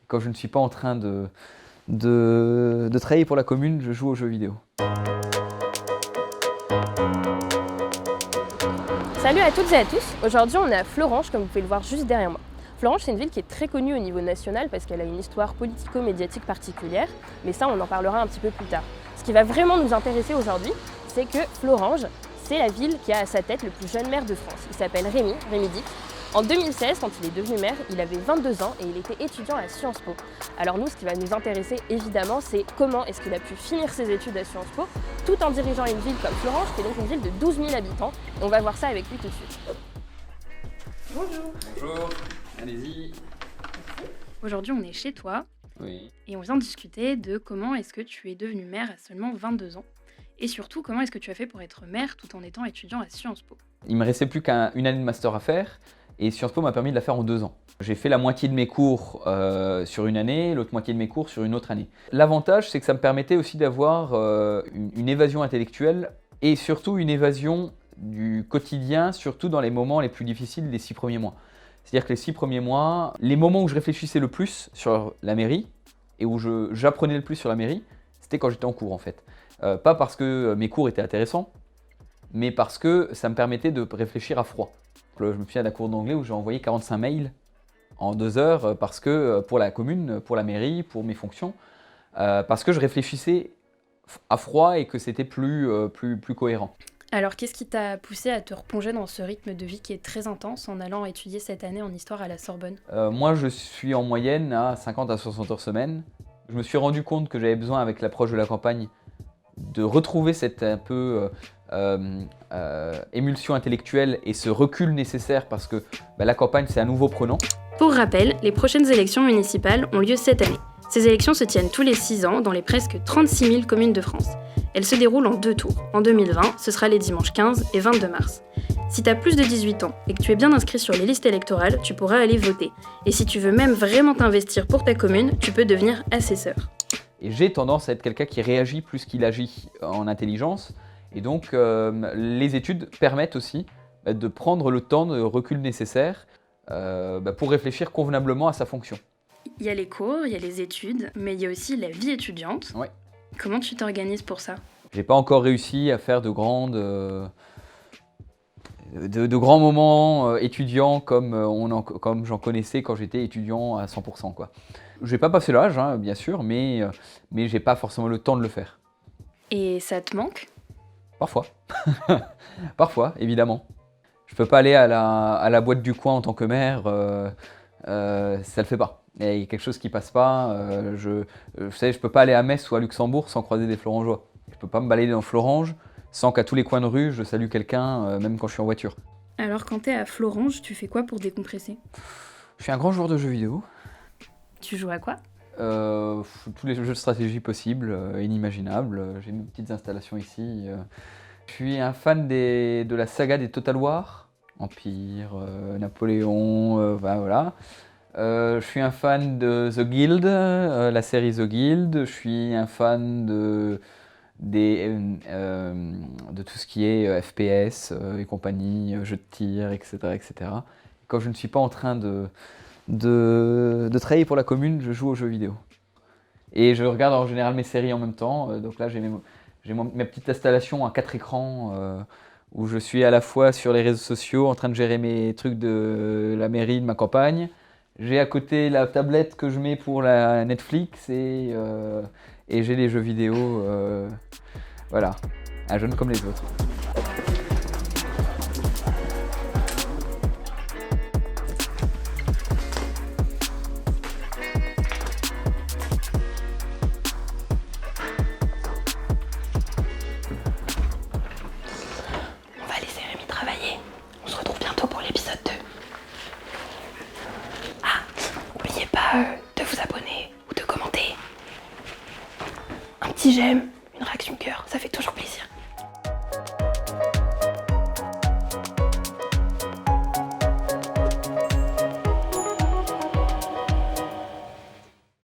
Quand je ne suis pas en train de travailler pour la commune, je joue aux jeux vidéo. Salut à toutes et à tous, aujourd'hui on est à Florenge comme vous pouvez le voir juste derrière moi. Florenge c'est une ville qui est très connue au niveau national parce qu'elle a une histoire politico-médiatique particulière, mais ça on en parlera un petit peu plus tard. Ce qui va vraiment nous intéresser aujourd'hui, c'est que Florenge, c'est la ville qui a à sa tête le plus jeune maire de France. Il s'appelle Rémi Dic. En 2016, quand il est devenu maire, il avait 22 ans et il était étudiant à Sciences Po. Alors nous, ce qui va nous intéresser évidemment, c'est comment est-ce qu'il a pu finir ses études à Sciences Po tout en dirigeant une ville comme Florenge, qui est donc une ville de 12 000 habitants. Et on va voir ça avec lui tout de suite. Bonjour. Bonjour, allez-y. Aujourd'hui, on est chez toi Oui. et on vient discuter de comment est-ce que tu es devenu maire à seulement 22 ans et surtout comment est-ce que tu as fait pour être maire tout en étant étudiant à Sciences Po. Il me restait plus qu'une année de master à faire et Sciences Po m'a permis de la faire en 2 ans. J'ai fait la moitié de mes cours sur une année, l'autre moitié de mes cours sur une autre année. L'avantage, c'est que ça me permettait aussi d'avoir une évasion intellectuelle et surtout une évasion du quotidien, surtout dans les moments les plus difficiles des 6 premiers mois. C'est-à-dire que les 6 premiers mois, les moments où je réfléchissais le plus sur la mairie et où j'apprenais le plus sur la mairie, c'était quand j'étais en cours en fait. Pas parce que mes cours étaient intéressants, mais parce que ça me permettait de réfléchir à froid. Je me souviens d'un cours d'anglais où j'ai envoyé 45 mails en 2 heures parce que pour la commune, pour la mairie, pour mes fonctions, parce que je réfléchissais à froid et que c'était plus cohérent. Alors qu'est-ce qui t'a poussé à te replonger dans ce rythme de vie qui est très intense en allant étudier cette année en histoire à la Sorbonne ? Moi je suis en moyenne à 50 à 60 heures semaine. Je me suis rendu compte que j'avais besoin avec l'approche de la campagne de retrouver cette un peu émulsion intellectuelle et ce recul nécessaire parce que la campagne c'est à nouveau prenant. Pour rappel, les prochaines élections municipales ont lieu cette année. Ces élections se tiennent tous les 6 ans dans les presque 36 000 communes de France. Elles se déroulent en 2 tours. En 2020, ce sera les dimanches 15 et 22 mars. Si tu as plus de 18 ans et que tu es bien inscrit sur les listes électorales, tu pourras aller voter. Et si tu veux même vraiment t'investir pour ta commune, tu peux devenir assesseur. Et j'ai tendance à être quelqu'un qui réagit plus qu'il agit en intelligence. Et donc, les études permettent aussi de prendre le temps de recul nécessaire pour réfléchir convenablement à sa fonction. Il y a les cours, il y a les études, mais il y a aussi la vie étudiante. Ouais. Comment tu t'organises pour ça ? J'ai pas encore réussi à faire de grands moments étudiants comme j'en connaissais quand j'étais étudiant à 100%, quoi. J'ai pas passé l'âge, hein, bien sûr, mais j'ai pas forcément le temps de le faire. Et ça te manque ? Parfois. Parfois, évidemment. Je peux pas aller à la boîte du coin en tant que maire, ça le fait pas. Il y a quelque chose qui passe pas. Je peux pas aller à Metz ou à Luxembourg sans croiser des Florengeois. Je peux pas me balader dans Florange sans qu'à tous les coins de rue, je salue quelqu'un, même quand je suis en voiture. Alors quand t'es à Florenge, tu fais quoi pour décompresser ? Je suis un grand joueur de jeux vidéo. Tu joues à quoi ? Tous les jeux de stratégie possibles, inimaginables. J'ai une petite installation ici. Je suis un fan de la saga des Total War, Empire, Napoléon, voilà. Je suis un fan de The Guild, la série The Guild. Je suis un fan de tout ce qui est FPS et compagnie, jeux de tir, etc., etc. Quand je ne suis pas en train de travailler pour la commune, je joue aux jeux vidéo. Et je regarde en général mes séries en même temps. Donc là, j'ai ma petite installation à 4 écrans où je suis à la fois sur les réseaux sociaux en train de gérer mes trucs de la mairie de ma campagne. J'ai à côté la tablette que je mets pour la Netflix et j'ai les jeux vidéo. Voilà, un jeune comme les autres. On va laisser Rémi travailler. On se retrouve bientôt pour l'épisode 2. Ah, n'oubliez pas de vous abonner ou de commenter. Un petit j'aime, une réaction cœur, ça fait toujours plaisir.